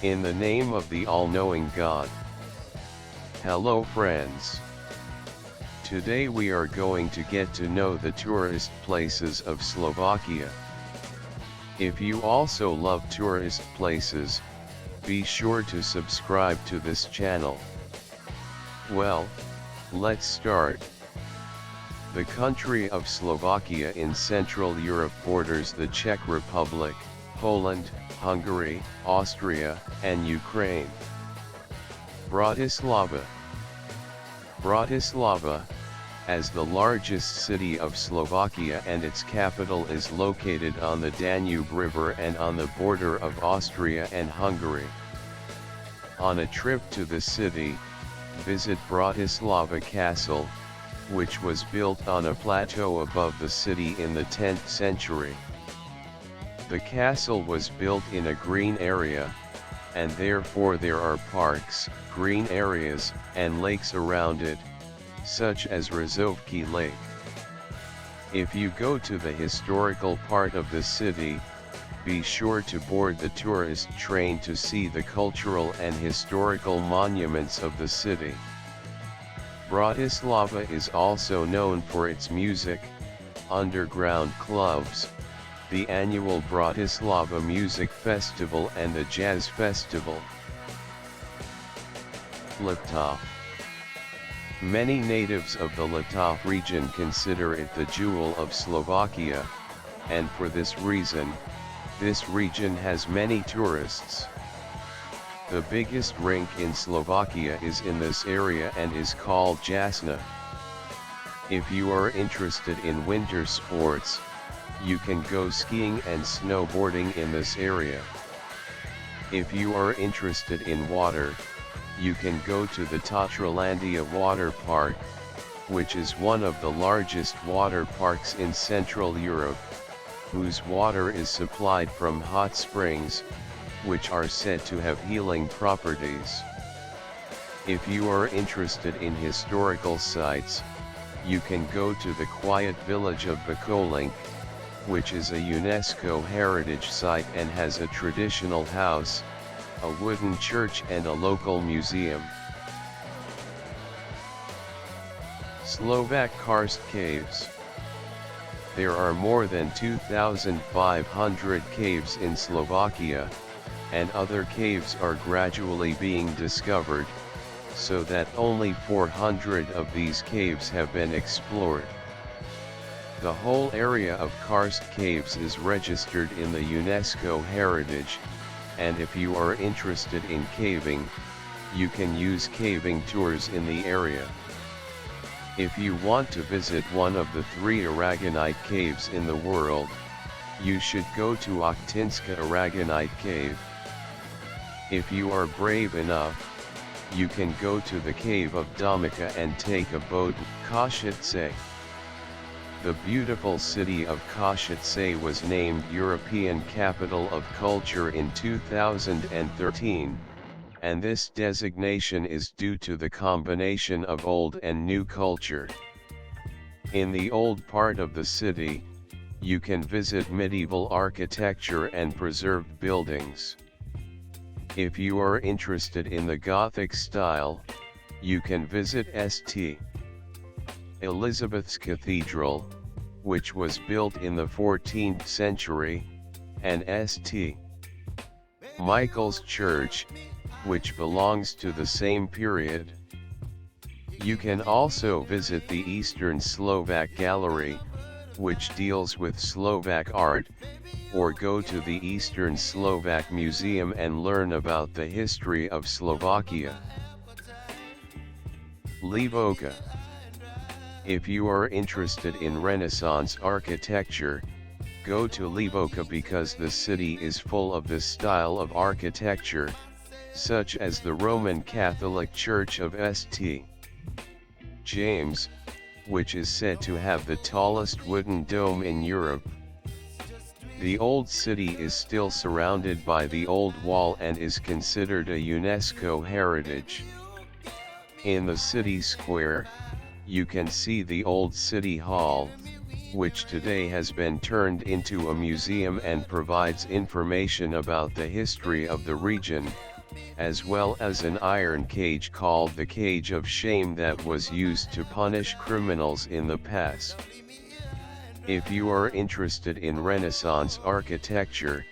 In the name of the all-knowing God. Hello friends. Today we are going to get to know the tourist places of Slovakia. If you also love tourist places, be sure to subscribe to this channel. Well, let's start. The country of Slovakia in Central Europe borders the Czech Republic, Poland, Hungary, Austria, and Ukraine. Bratislava. Bratislava, as the largest city of Slovakia and its capital, is located on the Danube River and on the border of Austria and Hungary. On a trip to the city, visit Bratislava Castle, which was built on a plateau above the city in the 10th century. The castle was built in a green area, and therefore there are parks, green areas, and lakes around it, such as Rozovky Lake. If you go to the historical part of the city, be sure to board the tourist train to see the cultural and historical monuments of the city. Bratislava is also known for its music, underground clubs, the annual Bratislava Music Festival and the Jazz Festival. Liptov. Many natives of the Liptov region consider it the jewel of Slovakia, and for this reason, this region has many tourists. The biggest rink in Slovakia is in this area and is called Jasna. If you are interested in winter sports, you can go skiing and snowboarding in this area. If you are interested in water, you can go to the Tatralandia Water Park, which is one of the largest water parks in Central Europe, whose water is supplied from hot springs, which are said to have healing properties. If you are interested in historical sites, you can go to the quiet village of Bakolink, which is a UNESCO heritage site and has a traditional house, a wooden church and a local museum. Slovak Karst Caves. There are more than 2,500 caves in Slovakia, and other caves are gradually being discovered, so that only 400 of these caves have been explored. The whole area of Karst Caves is registered in the UNESCO Heritage, and if you are interested in caving, you can use caving tours in the area. If you want to visit one of the 3 Aragonite caves in the world, you should go to Okhtinska Aragonite Cave. If you are brave enough, you can go to the cave of Domica and take a boat. Košice. The beautiful city of Košice was named European Capital of Culture in 2013, and this designation is due to the combination of old and new culture. In the old part of the city, you can visit medieval architecture and preserved buildings. If you are interested in the Gothic style, you can visit St. Elizabeth's Cathedral, which was built in the 14th century, and St. Michael's Church, which belongs to the same period. You can also visit the Eastern Slovak Gallery, which deals with Slovak art, or go to the Eastern Slovak Museum and learn about the history of Slovakia. Livoka. If you are interested in Renaissance architecture, go to Livoka because the city is full of this style of architecture, such as the Roman Catholic Church of St. James, which is said to have the tallest wooden dome in Europe. The old city is still surrounded by the old wall and is considered a UNESCO heritage. In the city square, you can see the old city hall, which today has been turned into a museum and provides information about the history of the region, as well as an iron cage called the Cage of Shame that was used to punish criminals in the past. If you are interested in Renaissance architecture,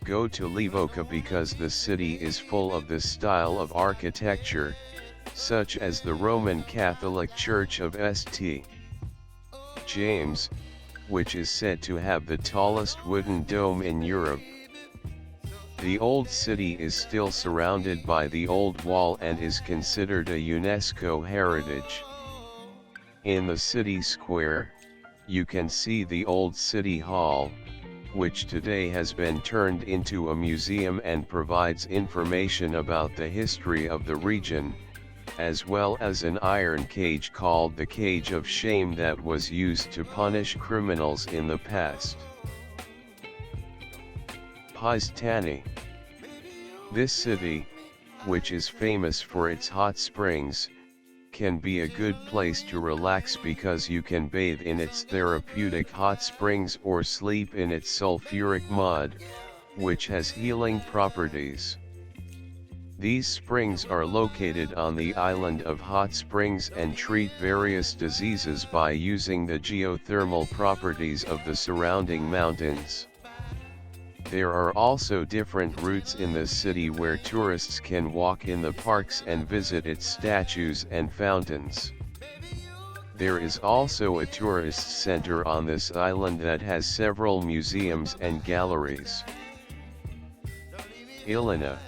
go to Livoka because the city is full of this style of architecture, such as the Roman Catholic Church of St. James, which is said to have the tallest wooden dome in Europe. The old city is still surrounded by the old wall and is considered a UNESCO heritage. In the city square, you can see the old city hall, which today has been turned into a museum and provides information about the history of the region, as well as an iron cage called the Cage of Shame that was used to punish criminals in the past. Pistani. This city, which is famous for its hot springs, can be a good place to relax because you can bathe in its therapeutic hot springs or sleep in its sulfuric mud, which has healing properties. These springs are located on the island of Hot Springs and treat various diseases by using the geothermal properties of the surrounding mountains. There are also different routes in the city where tourists can walk in the parks and visit its statues and fountains. There is also a tourist center on this island that has several museums and galleries. Ilina.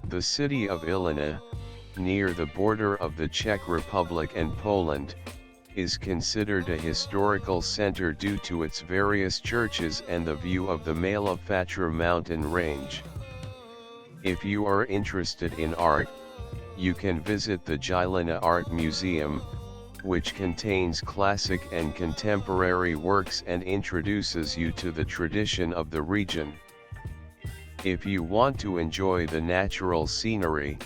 The city of Ilina, near the border of the Czech Republic and Poland, is considered a historical center due to its various churches and the view of the Mala Fatra mountain range. If you are interested in art, you can visit the Jilina Art Museum, which contains classic and contemporary works and introduces you to the tradition of the region. If you want to enjoy the natural scenery,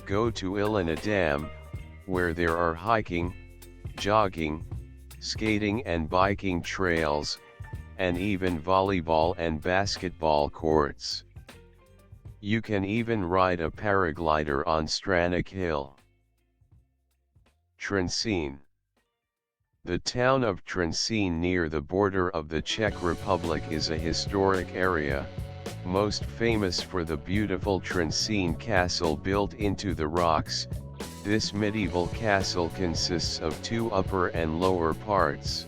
go to Ilina Dam, where there are hiking, jogging, skating and biking trails, and even volleyball and basketball courts. You can even ride a paraglider on Stranik Hill. Trenčín. The town of Trenčín near the border of the Czech Republic is a historic area, most famous for the beautiful Trenčín castle built into the rocks. This medieval castle consists of two upper and lower parts.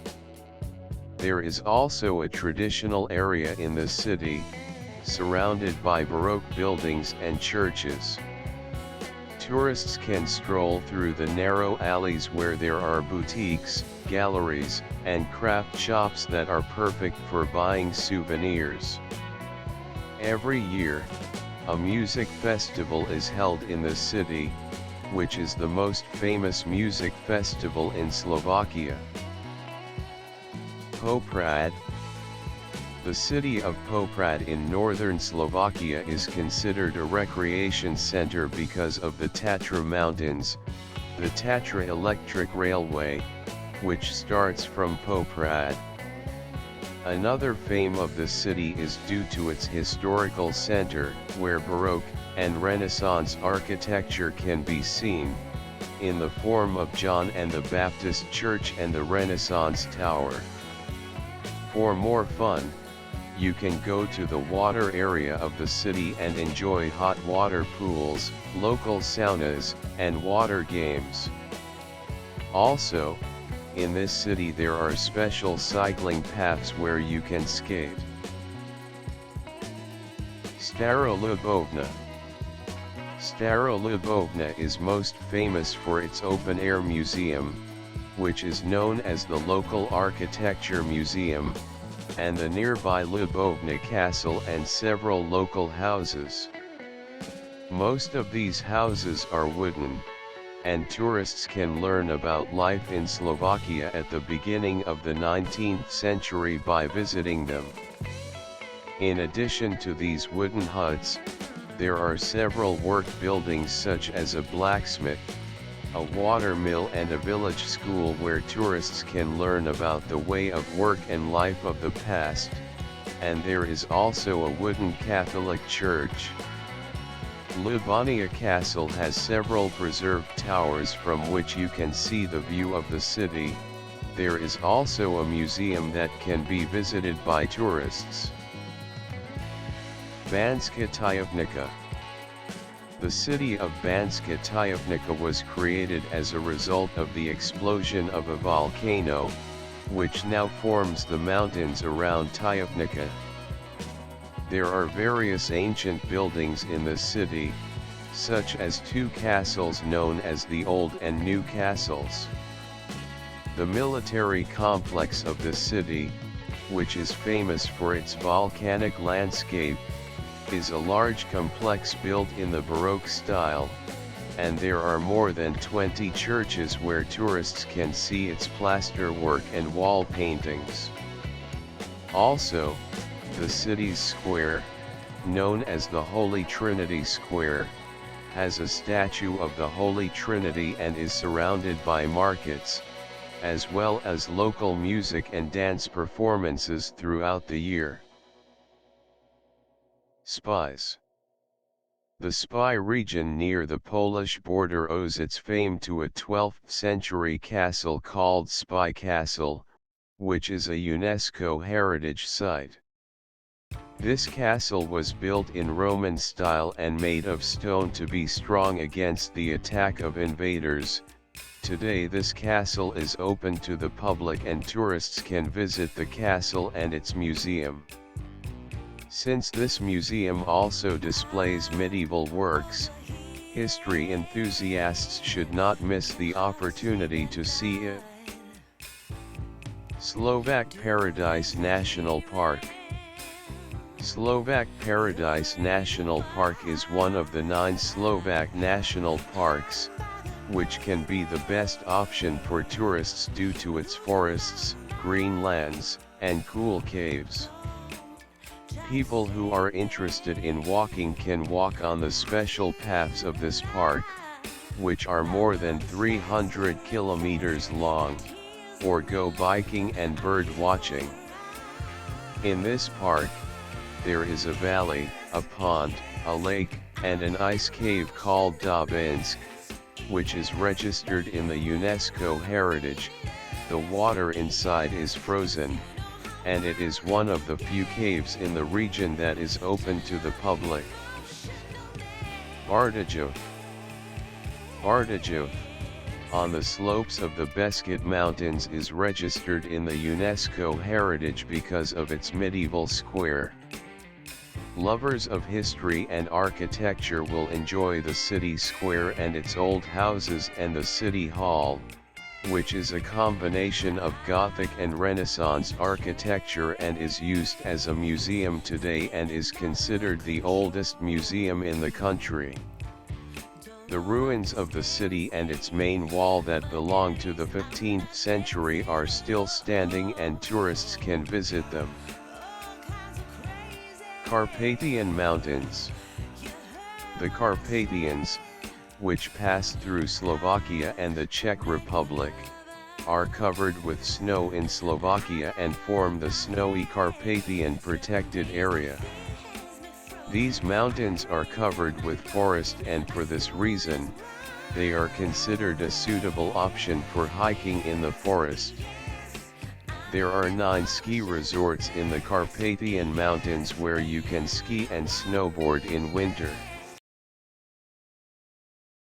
There is also a traditional area in the city, surrounded by Baroque buildings and churches. Tourists can stroll through the narrow alleys where there are boutiques, galleries, and craft shops that are perfect for buying souvenirs. Every year, a music festival is held in the city, which is the most famous music festival in Slovakia. Poprad. The city of Poprad in northern Slovakia is considered a recreation center because of the Tatra Mountains, the Tatra Electric Railway, which starts from Poprad. Another fame of the city is due to its historical center, where Baroque and Renaissance architecture can be seen, in the form of John and the Baptist Church and the Renaissance Tower. For more fun, you can go to the water area of the city and enjoy hot water pools, local saunas, and water games. Also, in this city there are special cycling paths where you can skate. Stara Ljubovna. Stara Ljubovna is most famous for its open-air museum, which is known as the local architecture museum, and the nearby Ljubovna Castle and several local houses. Most of these houses are wooden, and tourists can learn about life in Slovakia at the beginning of the 19th century by visiting them. In addition to these wooden huts, there are several work buildings such as a blacksmith, a water mill and a village school where tourists can learn about the way of work and life of the past, and there is also a wooden Catholic church. Livonia Castle has several preserved towers from which you can see the view of the city. There is also a museum that can be visited by tourists. Banska Tijovnica. The city of Banska Tijovnica was created as a result of the explosion of a volcano, which now forms the mountains around Tijovnica. There are various ancient buildings in the city, such as two castles known as the Old and New Castles. The military complex of the city, which is famous for its volcanic landscape, is a large complex built in the Baroque style, and there are more than 20 churches where tourists can see its plaster work and wall paintings. Also, the city's square, known as the Holy Trinity Square, has a statue of the Holy Trinity and is surrounded by markets, as well as local music and dance performances throughout the year. Spies. The Spy region near the Polish border owes its fame to a 12th century castle called Spy Castle, which is a UNESCO heritage site. This castle was built in Roman style and made of stone to be strong against the attack of invaders. Today this castle is open to the public and tourists can visit the castle and its museum. Since this museum also displays medieval works, history enthusiasts should not miss the opportunity to see it. Slovak Paradise National Park. Slovak Paradise National Park is one of the 9 Slovak national parks, which can be the best option for tourists due to its forests, green lands, and cool caves. People who are interested in walking can walk on the special paths of this park, which are more than 300 kilometers long, or go biking and bird watching. In this park, there is a valley, a pond, a lake, and an ice cave called Dobinsk, which is registered in the UNESCO heritage. The water inside is frozen, and it is one of the few caves in the region that is open to the public. Bardejov. Bardejov, on the slopes of the Beskid Mountains, is registered in the UNESCO heritage because of its medieval square. Lovers of history and architecture will enjoy the city square and its old houses and the city hall, which is a combination of Gothic and Renaissance architecture and is used as a museum today and is considered the oldest museum in the country. The ruins of the city and its main wall that belong to the 15th century are still standing and tourists can visit them. Carpathian Mountains. The Carpathians, which pass through Slovakia and the Czech Republic, are covered with snow in Slovakia and form the snowy Carpathian protected area. These mountains are covered with forest and for this reason, they are considered a suitable option for hiking in the forest. There are 9 ski resorts in the Carpathian Mountains where you can ski and snowboard in winter.